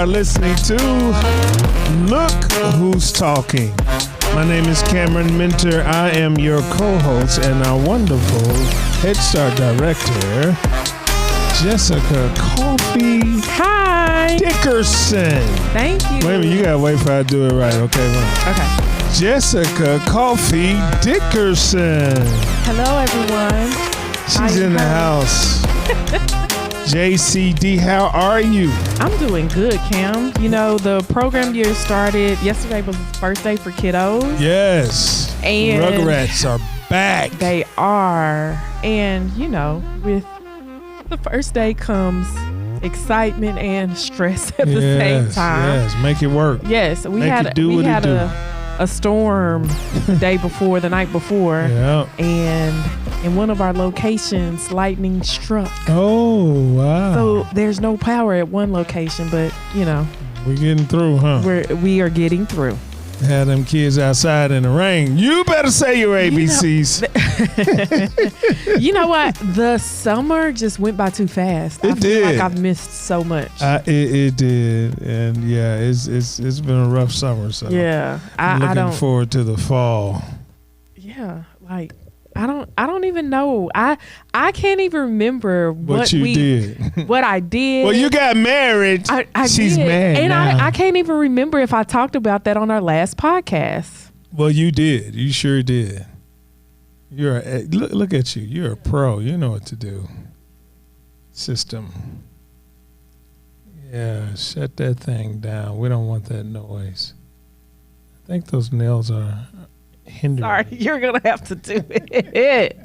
Listening to Look Who's Talking. My name is Cameron Minter. I am your co-host and our wonderful Head Start director, Jessica Coffee. Hi. Dickerson. Thank you. Wait a minute, you gotta wait for I do it right. Okay. Okay. Jessica Coffee Dickerson. Hello, everyone. She's in the house. JCD, how are you? I'm doing good, Cam. You know, the program year started. Yesterday was the first day for kiddos. Yes. And Rugrats are back. They are. And, you know, with the first day comes excitement and stress at the same time. Yes, make it work. Yes, we had a storm the night before. Yeah. And in one of our locations, lightning struck. Oh, wow. So there's no power at one location, but, you know. We're getting through, huh? We are getting through. Had them kids outside in the rain. You better say your ABCs. You know what? The summer just went by too fast. I feel like I've missed so much. It did. And, yeah, it's been a rough summer. So yeah. I'm looking forward to the fall. Yeah, like. I don't even know. I can't even remember what I did. Well, you got married. She's married and now. I can't even remember if I talked about that on our last podcast. Well, you did. You sure did. Look at you. You're a pro. You know what to do. System. Yeah, shut that thing down. We don't want that noise. I think those nails are hindering. Sorry, you're gonna have to do it.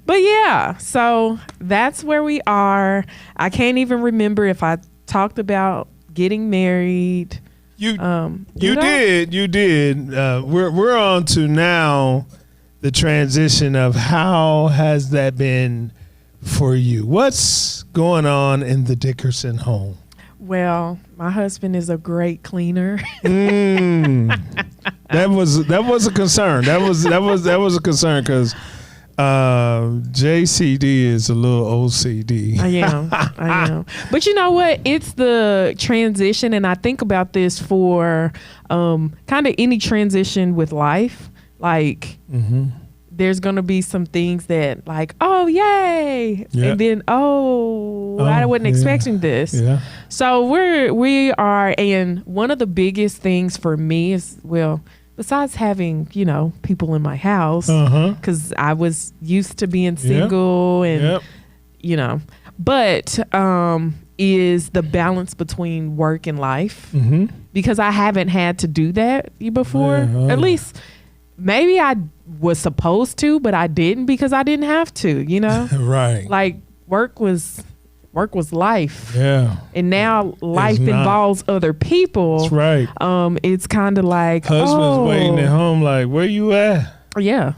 But yeah, so that's where we are. I can't even remember if I talked about getting married. You did. We're on to now the transition of how has that been for you? What's going on in the Dickerson home? Well, my husband is a great cleaner. That was a concern. That was a concern because JCD is a little OCD. I am. But you know what? It's the transition, and I think about this for kind of any transition with life. Like, there's gonna be some things that like, oh yay, and then I wasn't expecting this. Yeah. So we are, and one of the biggest things for me is, well, besides having, you know, people in my house, because I was used to being single and, you know, but is the balance between work and life, because I haven't had to do that before. At least maybe I was supposed to, but I didn't because I didn't have to, you know? Right. Like work was life. Yeah. And now life involves other people. That's right. It's kind of like husband's waiting at home like, where you at? Yeah.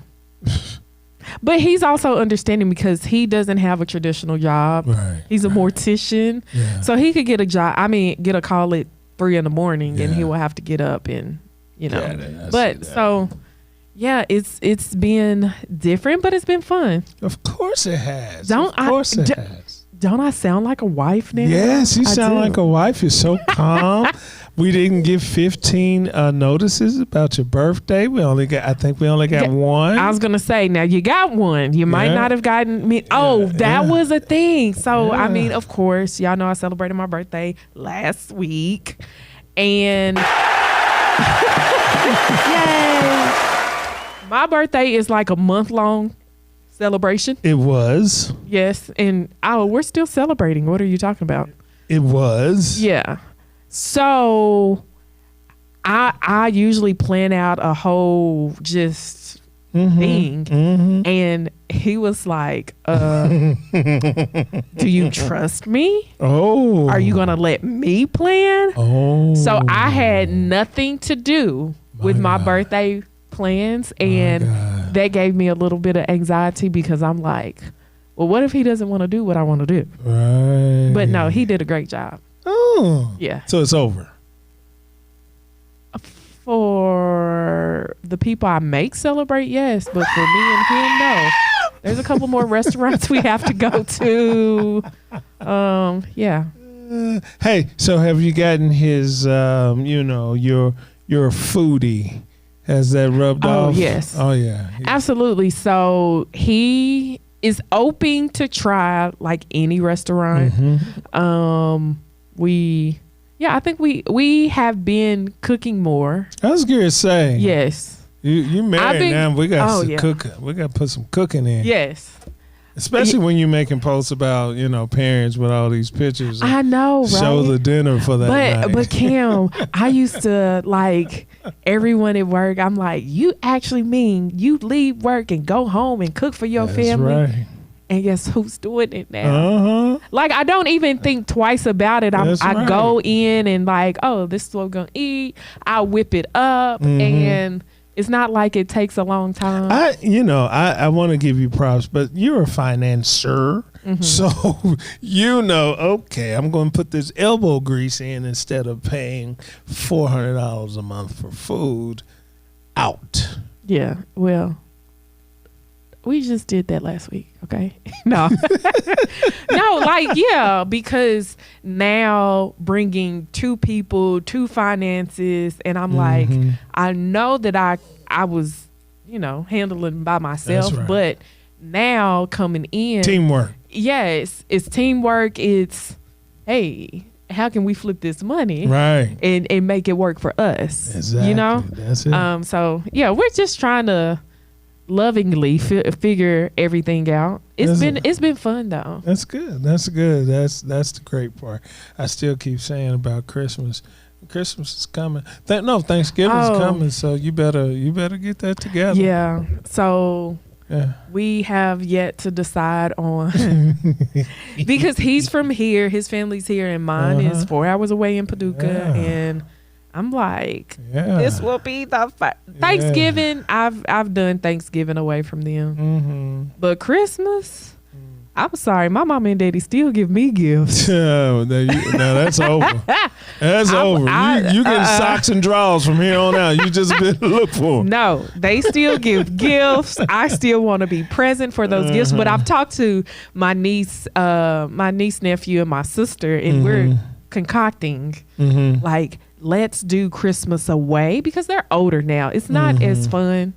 But he's also understanding because he doesn't have a traditional job. Right. He's a mortician. Yeah. So he could get a job. I mean, get a call at 3 a.m. and he will have to get up and, you know. Yeah, but so yeah, it's been different, but it's been fun. Of course it has. Don't I sound like a wife now? Yes, you sound like a wife. You're so calm. We didn't give 15 notices about your birthday. I think we only got one. I was going to say, now you got one. You might not have gotten me. Oh, that was a thing. So, I mean, of course, y'all know I celebrated my birthday last week. And yay. My birthday is like a month-long celebration. It was. Yes. And we're still celebrating. What are you talking about? It was. Yeah. So I usually plan out a whole just thing. And he was like, do you trust me? Oh. Are you going to let me plan? Oh. So I had nothing to do with my birthday plans, and that gave me a little bit of anxiety because I'm like, well, what if he doesn't want to do what I want to do? Right. But no, he did a great job. Oh. Yeah. So it's over. For the people I make celebrate, yes. But for me and him, no. There's a couple more restaurants we have to go to. Yeah. Hey, so have you gotten his, your foodie? Has that rubbed off? Oh, yes. Oh, yeah. Absolutely. So he is open to try like any restaurant. I think we have been cooking more. I was going to say. Yes. You married now. We got to cook. We got to put some cooking in. Yes. Especially when you're making posts about, parents with all these pictures. I know, right? Show the dinner for that night. But Kim, I used to everyone at work. I'm like, you actually mean you leave work and go home and cook for your family? Right. And guess who's doing it now? I don't even think twice about it. I go in and this is what we're going to eat. I whip it up and it's not like it takes a long time. I want to give you props, but you're a financier. So, okay, I'm going to put this elbow grease in instead of paying $400 a month for food out. Yeah, well, we just did that last week, okay? No. No, because now bringing two people, two finances, and I'm like, I know that I was, handling by myself, but now coming in. Teamwork. Yes, it's teamwork. It's, hey, how can we flip this money? Right. And make it work for us. Exactly. That's it. So, yeah, we're just trying to lovingly figure everything out. It's been fun though. That's good. That's the great part. I still keep saying about Christmas. Christmas is coming. Thanksgiving's coming. So you better get that together. Yeah. So we have yet to decide on because he's from here, his family's here, and mine is 4 hours away in Paducah, and I'm like, this will be the Thanksgiving. I've done Thanksgiving away from them, but Christmas, I'm sorry, my mama and daddy still give me gifts. No, that's over. That's over. You get socks and drawers from here on out. You just better look for them. No, they still give gifts. I still want to be present for those gifts. But I've talked to my niece, nephew, and my sister, and we're concocting let's do Christmas away because they're older now. It's not as fun.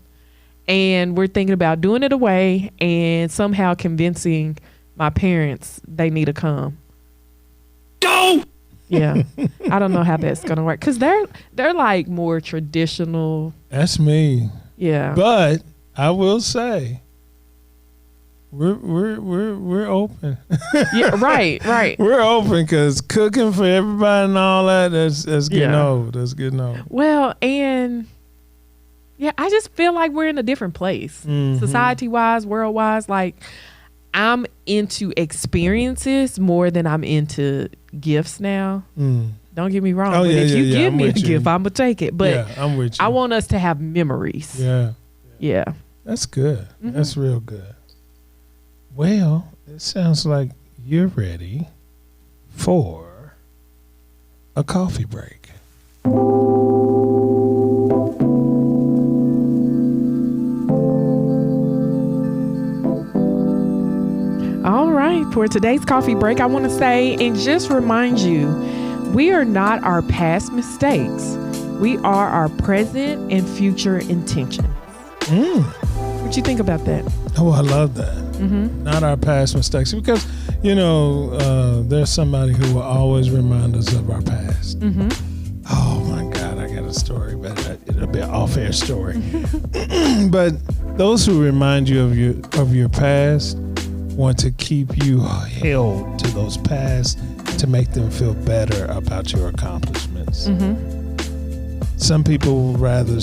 And we're thinking about doing it away and somehow convincing my parents they need to come. Go! Yeah. I don't know how that's going to work because they're like more traditional. That's me. Yeah. But I will say we're open. Yeah, right. We're open because cooking for everybody and all that's getting old. That's getting old. Well, and yeah, I just feel like we're in a different place, society-wise, world-wise. Like, I'm into experiences more than I'm into gifts now. Don't get me wrong. But if you give me a gift, I'm going to take it. But I'm with you. I want us to have memories. Yeah. That's good. That's real good. Well, it sounds like you're ready for a coffee break. All right, for today's coffee break, I want to say and just remind you, we are not our past mistakes. We are our present and future intentions. What you think about that? Oh, I love that. Not our past mistakes, because there's somebody who will always remind us of our past. Oh my God, I got a story, but it'll be an off-air story. But those who remind you of your past want to keep you held to those past to make them feel better about your accomplishments. Some people would rather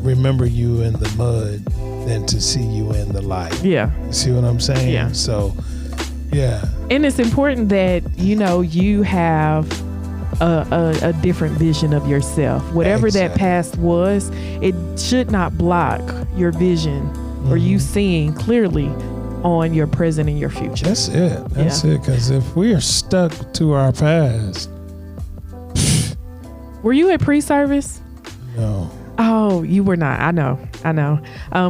remember you in the mud than to see you in the light. Yeah. You see what I'm saying? Yeah. So, yeah. And it's important that, you have a different vision of yourself. Whatever that past was, it should not block your vision or you seeing clearly on your present and your future. That's it. That's it. Because if we are stuck to our past. Were you at pre-service? No. Oh, you were not. I know.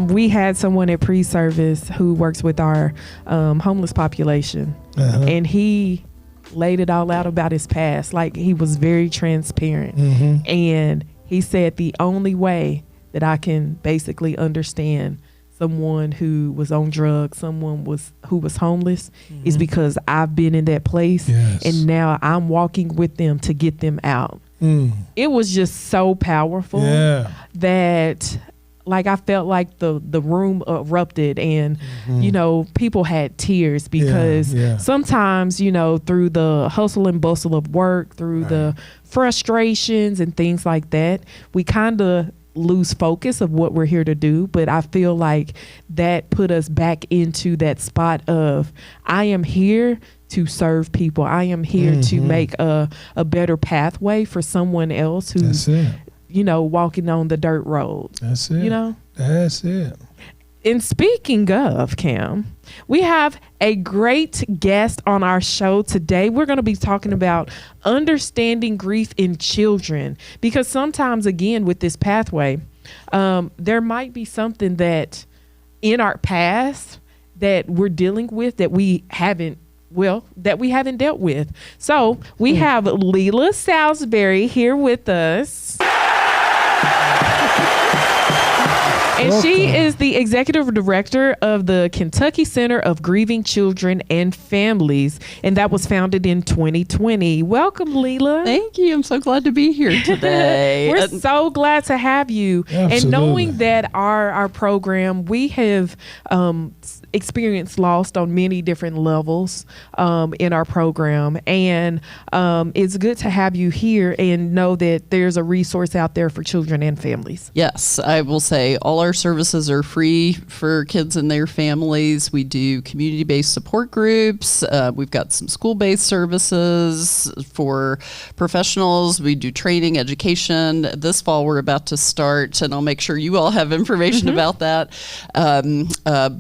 We had someone at pre-service who works with our homeless population, and he laid it all out about his past. Like, he was very transparent, and he said the only way that I can basically understand someone who was on drugs, who was homeless, is because I've been in that place, and now I'm walking with them to get them out. It was just so powerful that, like, I felt like the room erupted, and you know, people had tears because sometimes, you know, through the hustle and bustle of work, through the frustrations and things like that, we kind of lose focus of what we're here to do. But I feel like that put us back into that spot of, I am here to serve people. I am here to make a better pathway for someone else who's, you know, walking on the dirt road. That's it. You know? That's it. And speaking of, Cam, we have a great guest on our show today. We're going to be talking about understanding grief in children, because sometimes, again, with this pathway, there might be something that in our past that we're dealing with that we haven't dealt with. So we have Leila Salisbury here with us. And she is the executive director of the Kentucky Center of Grieving Children and Families, and that was founded in 2020. Welcome, Leila. Thank you. I'm so glad to be here today. We're so glad to have you. Absolutely. And knowing that our program, we have experienced loss on many different levels in our program, and it's good to have you here and know that there's a resource out there for children and families. Yes, I will say all our services are free for kids and their families. We do community-based support groups. We've got some school-based services for professionals. We do training, education. This fall we're about to start, and I'll make sure you all have information about that,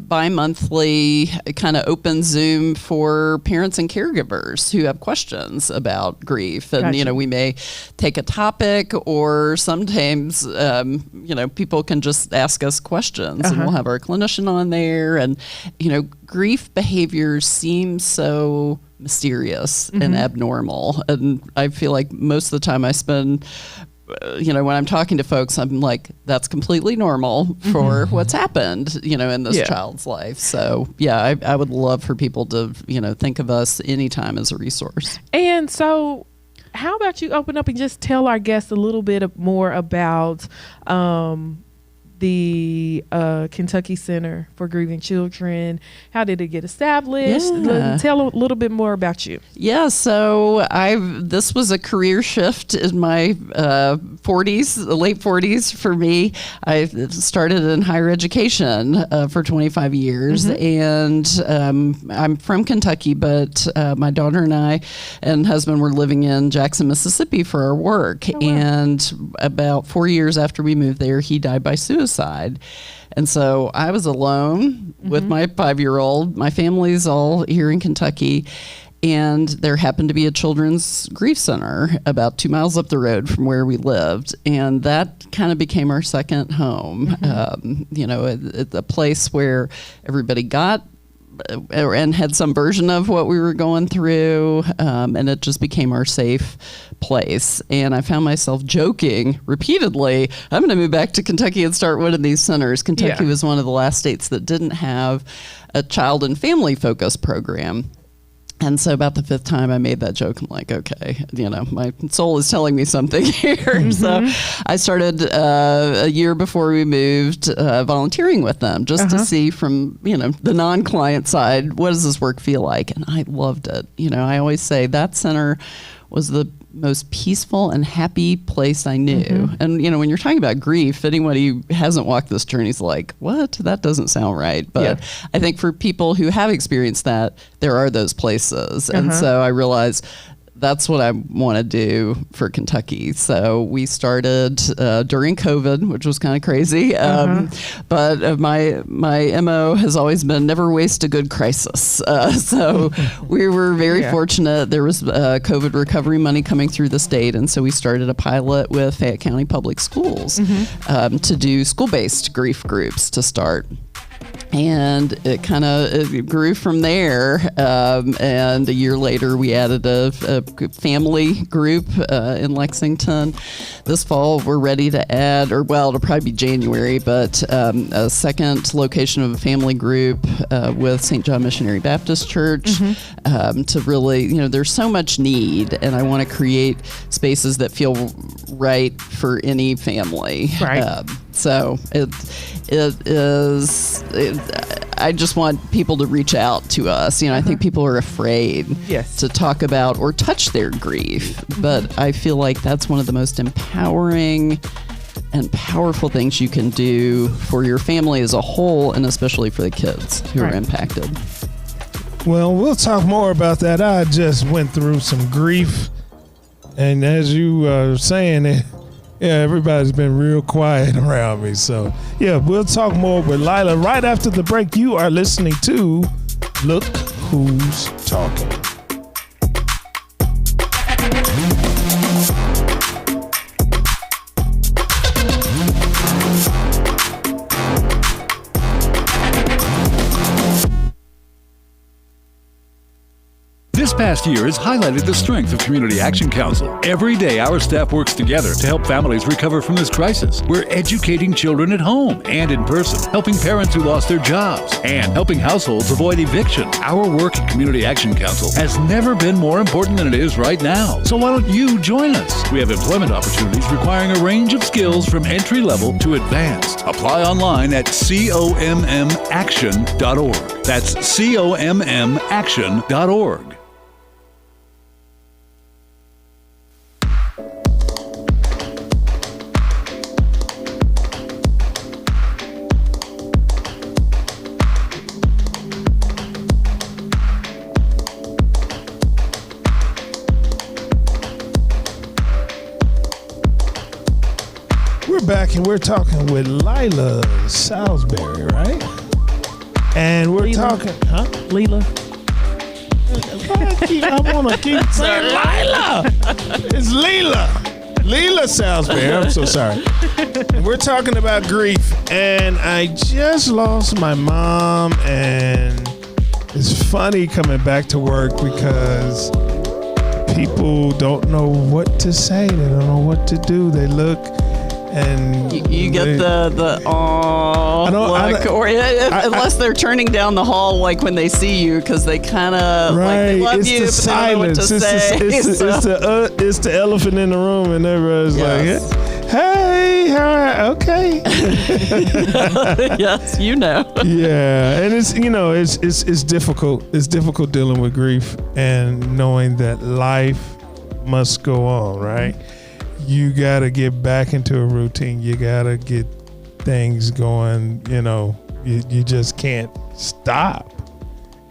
bi-monthly kind of open Zoom for parents and caregivers who have questions about grief. And, Gotcha. you know, we may take a topic, or sometimes, you know, people can just ask us questions, and we'll have our clinician on there. And, you know, grief behaviors seem so mysterious and abnormal. And I feel like most of the time I spend, you know, when I'm talking to folks, I'm like, that's completely normal for what's happened, you know, in this child's life. So, yeah, I would love for people to, you know, think of us anytime as a resource. And so, how about you open up and just tell our guests a little bit more about the Kentucky Center for Grieving Children. How did it get established? Yeah. Tell a little bit more about you. Yeah, so this was a career shift in my 40s, late 40s for me. I started in higher education for 25 years, and I'm from Kentucky, but my daughter and I and husband were living in Jackson, Mississippi for our work. Oh, wow. And about 4 years after we moved there, he died by suicide. And so I was alone with my 5-year-old. My family's all here in Kentucky. And there happened to be a children's grief center about 2 miles up the road from where we lived. And that kind of became our second home. You know, a place where everybody got and had some version of what we were going through, and it just became our safe place. And I found myself joking repeatedly, I'm going to move back to Kentucky and start one of these centers. Kentucky was one of the last states that didn't have a child and family focused program. And so about the 5th time I made that joke, I'm like, okay, you know, my soul is telling me something here. So I started a year before we moved volunteering with them just to see from, you know, the non-client side, what does this work feel like? And I loved it. You know, I always say that center was the most peaceful and happy place I knew. And, you know, when you're talking about grief, anybody who hasn't walked this journey is like, what? That doesn't sound right. But I think for people who have experienced that, there are those places. And so I realized that's what I want to do for Kentucky. So we started during COVID, which was kind of crazy. But my MO has always been never waste a good crisis. So we were very fortunate. There was COVID recovery money coming through the state. And so we started a pilot with Fayette County Public Schools to do school-based grief groups to start. And it kind of grew from there. And a year later, we added a family group in Lexington. This fall, we're ready to add, or well, it'll probably be January, but a second location of a family group with St. John Missionary Baptist Church to really, there's so much need, and I want to create spaces that feel right for any family. Right. So it is. I just want people to reach out to us. I think people are afraid to talk about or touch their grief, but I feel like that's one of the most empowering and powerful things you can do for your family as a whole, and especially for the kids who are impacted. Well, we'll talk more about that. I just went through some grief, and as you were saying, everybody's been real quiet around me. So, we'll talk more with Leila right after the break. You are listening to Look Who's Talking. This past year has highlighted the strength of Community Action Council. Every day, our staff works together to help families recover from this crisis. We're educating children at home and in person, helping parents who lost their jobs, and helping households avoid eviction. Our work at Community Action Council has never been more important than it is right now. So why don't you join us? We have employment opportunities requiring a range of skills from entry-level to advanced. Apply online at commaction.org. That's commaction.org. Back, and we're talking with Leila Salisbury, right? And we're talking, Leila. I want to keep saying Leila. It's Leila Salisbury. I'm so sorry. And we're talking about grief, and I just lost my mom, and it's funny coming back to work because people don't know what to say. They don't know what to do. They look. And you get the look, or unless they're turning down the hall, like when they see you, because they kind of like they love you, but they don't know what to say. It's the elephant in the room, and everybody's like, "Hey, hi, okay." Yes, Yeah, and it's difficult. It's difficult dealing with grief and knowing that life must go on, right? You got to get back into a routine. You got to get things going. You just can't stop.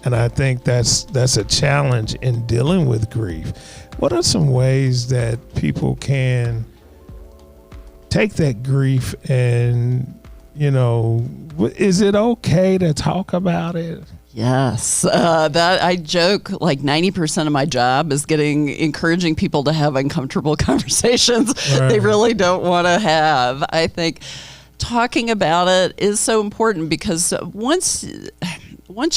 And I think that's a challenge in dealing with grief. What are some ways that people can take that grief and, is it okay to talk about it? Yes, that I joke like 90% of my job is encouraging people to have uncomfortable conversations they really don't want to have. I think talking about it is so important because once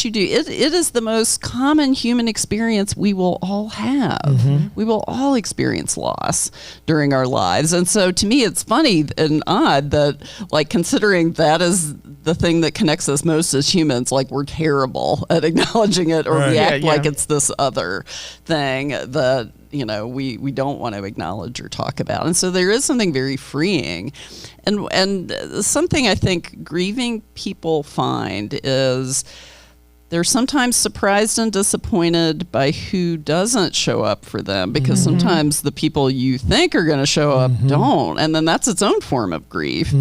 you do, it is the most common human experience we will all have. Mm-hmm. We will all experience loss during our lives. And so to me, it's funny and odd that, like, considering that is the thing that connects us most as humans, like, we're terrible at acknowledging it or react like it's this other thing that, we don't want to acknowledge or talk about. And so there is something very freeing. And something I think grieving people find is they're sometimes surprised and disappointed by who doesn't show up for them, because sometimes the people you think are going to show up don't. And then that's its own form of grief.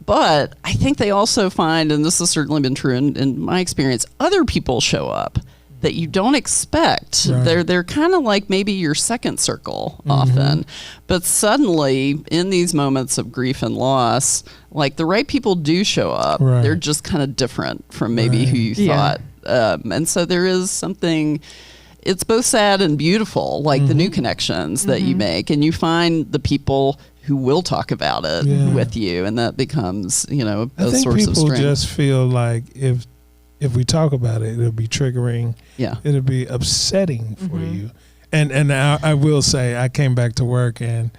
But I think they also find, and this has certainly been true in my experience, other people show up that you don't expect. Right. They're kind of like maybe your second circle often. But suddenly in these moments of grief and loss, like the right people do show up. Right. They're just kind of different from maybe who you thought. And so there is something, it's both sad and beautiful, like the new connections that you make, and you find the people who will talk about it with you, and that becomes, a source of strength. People just feel like if we talk about it, it'll be triggering. Yeah. It'll be upsetting for you. And I will say, I came back to work and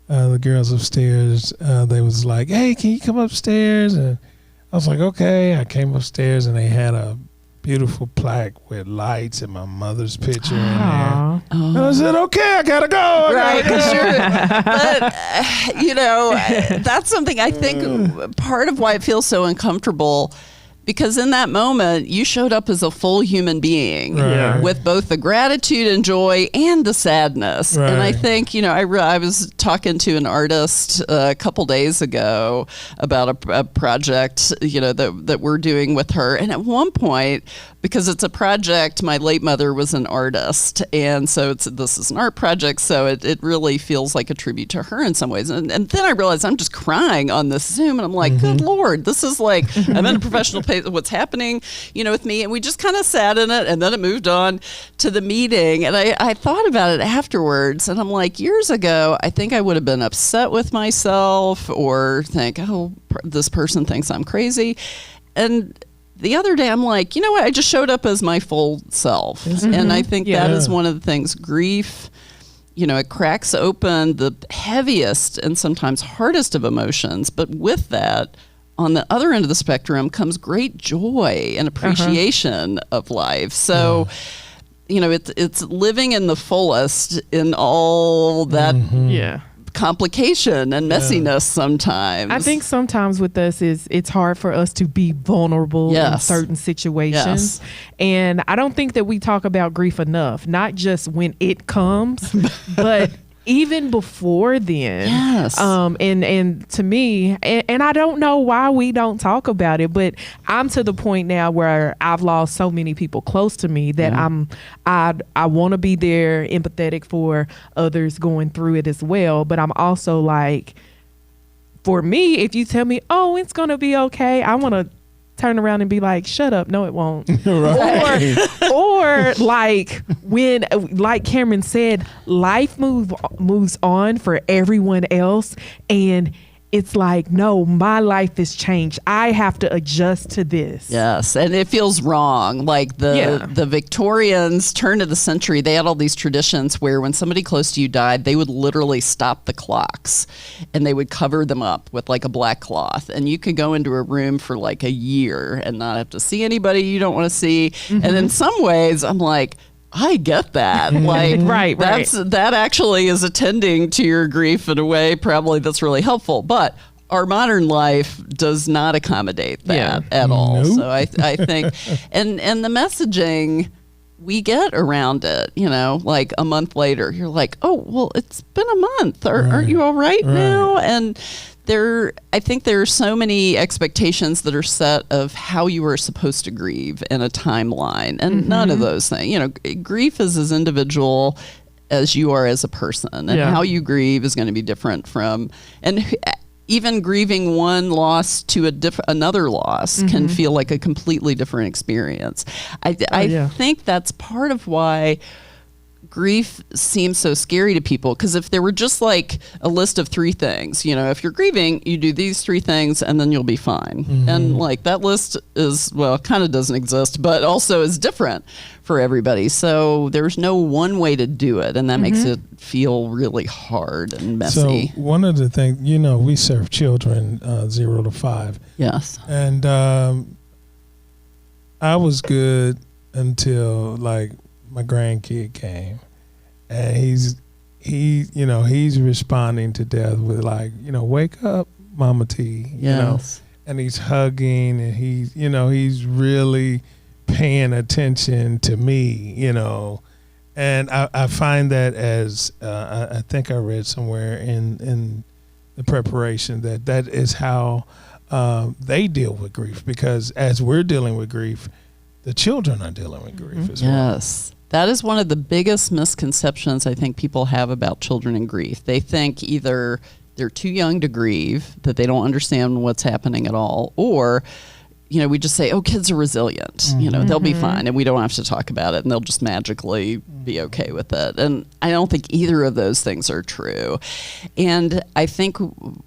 the girls upstairs, they was like, hey, can you come upstairs? And I was like, okay. I came upstairs and they had a beautiful plaque with lights and my mother's picture in there. And I said, okay, I gotta go. Right, but that's something I think part of why it feels so uncomfortable, because in that moment you showed up as a full human being with both the gratitude and joy and the sadness. And I think, I was talking to an artist a couple days ago about a project, that we're doing with her. And at one point, because it's a project, my late mother was an artist. And so this is an art project. So it really feels like a tribute to her in some ways. And then I realized I'm just crying on this Zoom. And I'm like, good Lord, this is like, I'm in a professional place, what's happening, with me. And we just kind of sat in it. And then it moved on to the meeting. And I thought about it afterwards. And I'm like, years ago, I think I would have been upset with myself or think, oh, this person thinks I'm crazy. And the other day, I'm like, you know what? I just showed up as my full self. And I think that is one of the things. Grief, it cracks open the heaviest and sometimes hardest of emotions. But with that, on the other end of the spectrum comes great joy and appreciation of life. So, it's living in the fullest in all that complication and messiness sometimes. I think sometimes with us it's hard for us to be vulnerable in certain situations. And I don't think that we talk about grief enough, not just when it comes, but even before then. And to me, and I don't know why we don't talk about it, but I'm to the point now where I've lost so many people close to me that I want to be there, empathetic for others going through it as well. But I'm also like, for me, if you tell me, oh, it's going to be okay, I want to turn around and be like, shut up, no it won't. or like when, like Cameron said, life moves on for everyone else, and it's like, no, my life has changed. I have to adjust to this. Yes, and it feels wrong. Like the Victorians, turn of the century, they had all these traditions where when somebody close to you died, they would literally stop the clocks and they would cover them up with like a black cloth. And you could go into a room for like a year and not have to see anybody you don't want to see. And in some ways, I'm like, I get that. Like, that actually is attending to your grief in a way probably that's really helpful. But our modern life does not accommodate that at all. So I think, and the messaging we get around it, like a month later, you're like, oh, well, it's been a month. Aren't you all right now? And I think there are so many expectations that are set of how you are supposed to grieve in a timeline, and none of those things. Grief is as individual as you are as a person, and how you grieve is going to be different from, and even grieving one loss to another loss can feel like a completely different experience. I think that's part of why grief seems so scary to people, because if there were just like a list of 3 things, if you're grieving, you do these 3 things and then you'll be fine. And like that list is, well, kind of doesn't exist, but also is different for everybody. So there's no one way to do it, and that makes it feel really hard and messy. So one of the things, we serve children 0 to 5. Yes. And I was good until like my grandkid came, and he's responding to death with like, wake up, Mama T, and he's hugging, and he's really paying attention to me, and I find that as I think I read somewhere in the preparation that is how they deal with grief, because as we're dealing with grief, the children are dealing with grief as well. Yes. That is one of the biggest misconceptions I think people have about children in grief. They think either they're too young to grieve, that they don't understand what's happening at all, or, you know, we just say, oh, kids are resilient. You know, they'll be fine, and we don't have to talk about it, and they'll just magically be okay with it. And I don't think either of those things are true. And I think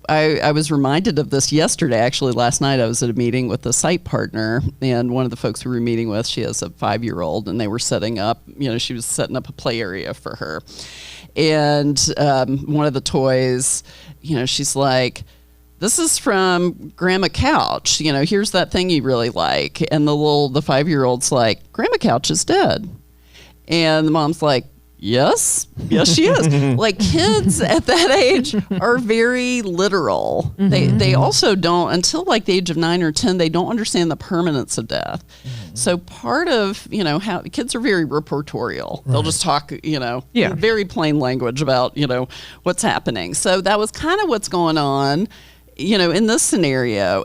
I was reminded of this yesterday. Actually, last night I was at a meeting with a site partner, and one of the folks we were meeting with, she has a 5-year-old, and they were setting up, you know, she was setting up a play area for her. And one of the toys, you know, she's like, this is from Grandma Couch. You know, here's that thing you really like. And the 5-year-old's like, Grandma Couch is dead. And the mom's like, yes, she is. Like, kids at that age are very literal. They also don't, until like the age of 9 or 10, they don't understand the permanence of death. So part of, you know, how kids are very reportorial. They'll just talk, you know, in very plain language about, you know, what's happening. So that was kind of what's going on. You know, in this scenario,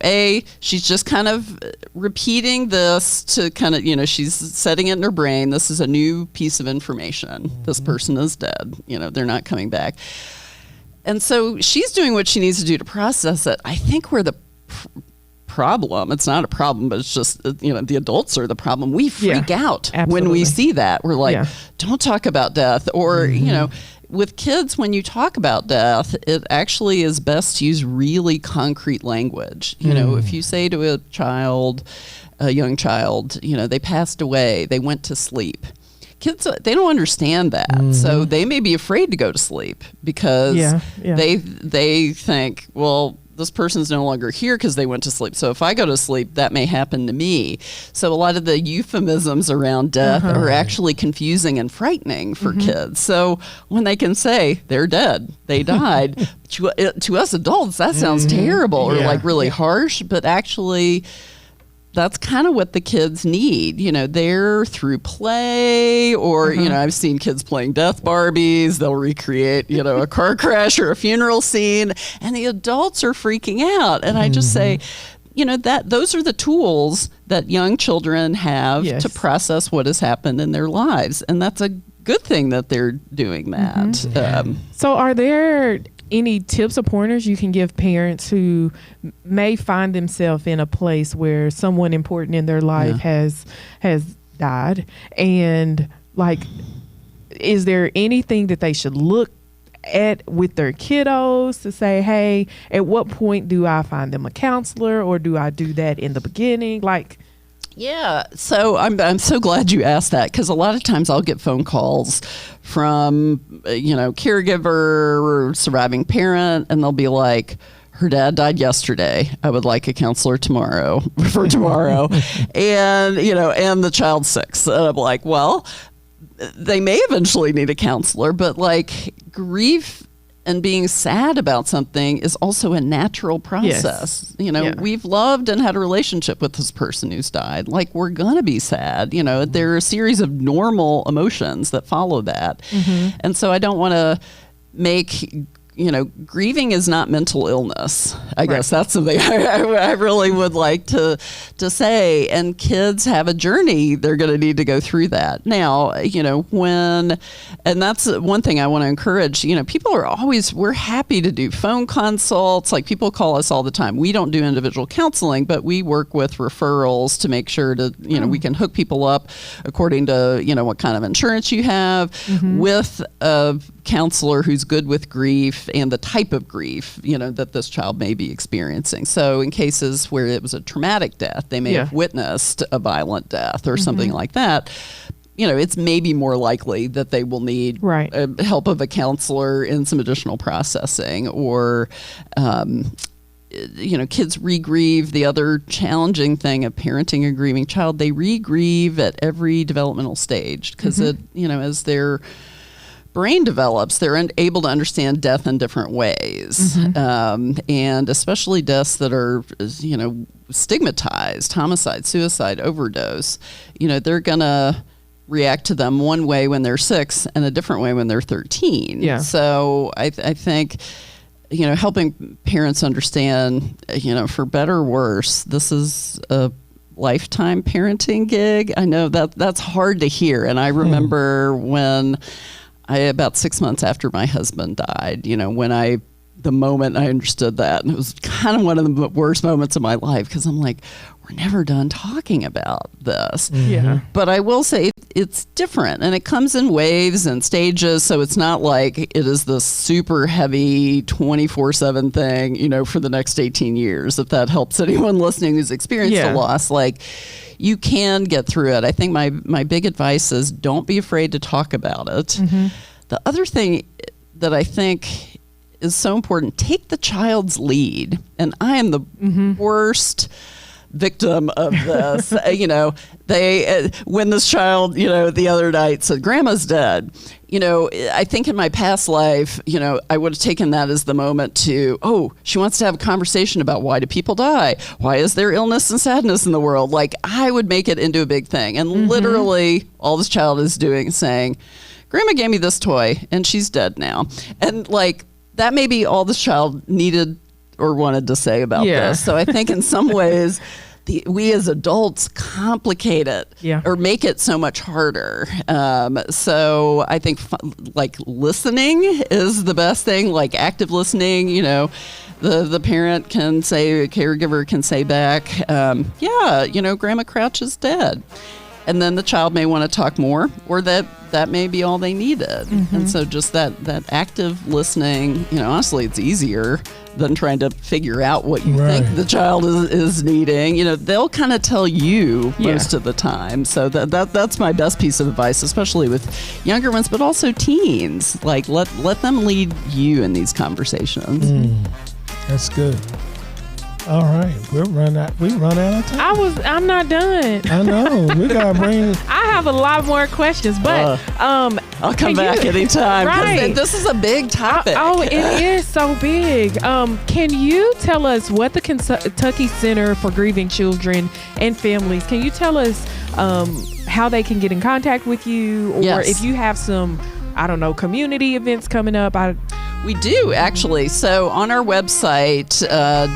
she's just kind of repeating this to kind of, you know, she's setting it in her brain. This is a new piece of information. This person is dead. You know, they're not coming back. And so she's doing what she needs to do to process it. I think where the problem, it's not a problem, but it's just, you know, the adults are the problem. We freak out when we see that. We're like, don't talk about death. Or, you know, with kids, when you talk about death, it actually is best to use really concrete language. You know, if you say to a young child, you know, they passed away, they went to sleep. Kids, they don't understand that. So they may be afraid to go to sleep because they think, well, this person's no longer here because they went to sleep. So if I go to sleep, that may happen to me. So a lot of the euphemisms around death are actually confusing and frightening for kids. So when they can say they're dead, they died, to us adults, that sounds terrible or like really harsh, but actually that's kind of what the kids need. You know, they're through play or, you know, I've seen kids playing death Barbies. They'll recreate, you know, a car crash or a funeral scene, and the adults are freaking out. And I just say, you know, that those are the tools that young children have to process what has happened in their lives. And that's a good thing that they're doing that. So are there any tips or pointers you can give parents who may find themselves in a place where someone important in their life has died, and like, is there anything that they should look at with their kiddos to say, hey, at what point do I find them a counselor, or do I do that in the beginning? Like, yeah, so I'm so glad you asked that, because a lot of times I'll get phone calls from, you know, caregiver or surviving parent, and they'll be like, her dad died yesterday. I would like a counselor tomorrow for tomorrow. And, you know, and the child's 6. And I'm like, well, they may eventually need a counselor, but like, grief and being sad about something is also a natural process. You know, we've loved and had a relationship with this person who's died. Like, we're going to be sad. You know, there are a series of normal emotions that follow that. And so I don't want to make, you know, grieving is not mental illness. I guess that's something I really would like to say. And kids have a journey. They're going to need to go through that. Now, you know, and that's one thing I want to encourage, you know, people are always, we're happy to do phone consults. Like, people call us all the time. We don't do individual counseling, but we work with referrals to make sure to, you know, we can hook people up according to, you know, what kind of insurance you have with a counselor who's good with grief and the type of grief, you know, that this child may be experiencing. So in cases where it was a traumatic death, they may have witnessed a violent death or something like that. You know, it's maybe more likely that they will need help of a counselor in some additional processing, or, you know, kids re-grieve. The other challenging thing of parenting a grieving child, they re-grieve at every developmental stage, because it, you know, as their brain develops, they're able to understand death in different ways. And especially deaths that are, you know, stigmatized, homicide, suicide, overdose, you know, they're going to react to them one way when they're 6 and a different way when they're 13. So I think, you know, helping parents understand, you know, for better or worse, this is a lifetime parenting gig. I know that's hard to hear. And I remember when about 6 months after my husband died, the moment I understood that, and it was kind of one of the worst moments of my life, because I'm like, we're never done talking about this. Yeah. But I will say it's different, and it comes in waves and stages, so it's not like it is this super heavy 24/7 thing, for the next 18 years, if that helps anyone listening who's experienced a loss. Like, you can get through it. I think my big advice is don't be afraid to talk about it. Mm-hmm. The other thing that I think is so important, take the child's lead. And I am the worst victim of this. When this child, the other night said, "Grandma's dead." I think in my past life, I would have taken that as the moment to, she wants to have a conversation about why do people die? Why is there illness and sadness in the world? Like, I would make it into a big thing. And literally all this child is doing is saying, "Grandma gave me this toy and she's dead now." And like, that may be all this child needed or wanted to say about this. So I think in some ways, we as adults complicate it or make it so much harder. So I think listening is the best thing, like active listening. The parent can say, a caregiver can say back, Grandma Crouch is dead. And then the child may want to talk more, or that may be all they needed. Mm-hmm. And so just that active listening, honestly, it's easier than trying to figure out what you think the child is needing. They'll kind of tell you most of the time. So that's my best piece of advice, especially with younger ones, but also teens. Like, let them lead you in these conversations. That's good. All right, we run out of time. I'm not done. I know. We gotta bring. I have a lot more questions, but I'll come back anytime. Right. This is a big topic. It is so big. Can you tell us what the Kentucky Center for Grieving Children and Families? Can you tell us how they can get in contact with you, or if you have some, community events coming up? We do, actually. So on our website,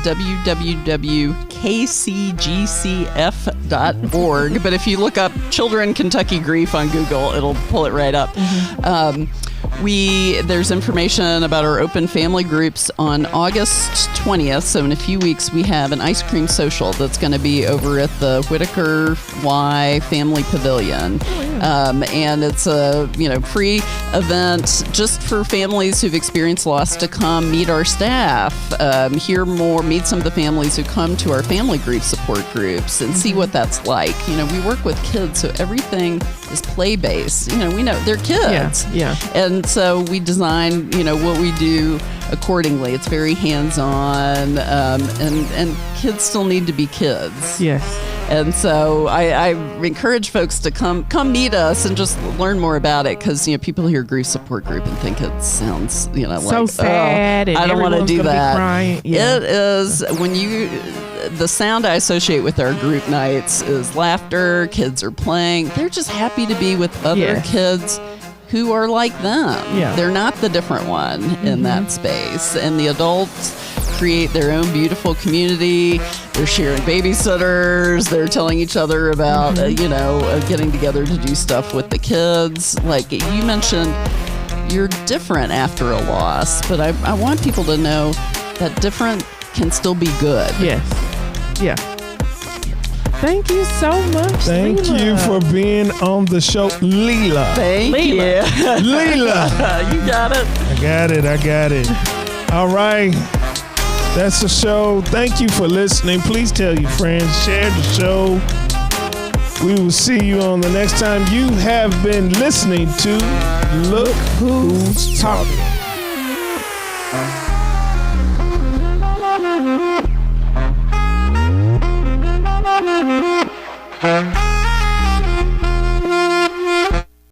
www.kcgcf.org, but if you look up Children Kentucky Grief on Google, it'll pull it right up. There's information about our open family groups on August 20th. So in a few weeks, we have an ice cream social that's going to be over at the Whitaker Y Family Pavilion. And it's a free event just for families who've experienced loss to come meet our staff, hear more, meet some of the families who come to our family grief support groups, and see what that's like. We work with kids, so everything is play-based. We know they're kids. Yeah. And so we design, what we do accordingly. It's very hands-on, and kids still need to be kids. Yes. And so I encourage folks to come meet us and just learn more about it, because people hear grief support group and think it sounds so sad. And I don't want to do that. Yeah. It is the sound I associate with our group nights is laughter. Kids are playing. They're just happy to be with other kids who are like them. Yeah. They're not the different one in that space. And the adults create their own beautiful community. They're sharing babysitters. They're telling each other about, getting together to do stuff with the kids. Like you mentioned, you're different after a loss, but I want people to know that different can still be good. Yes. Yeah. Thank you so much. Thank Leila. you for being on the show, Leila. Thank you. Leila. You got it. I got it. All right. That's the show. Thank you for listening. Please tell your friends. Share the show. We will see you on the next time. You have been listening to Look Who's Talking.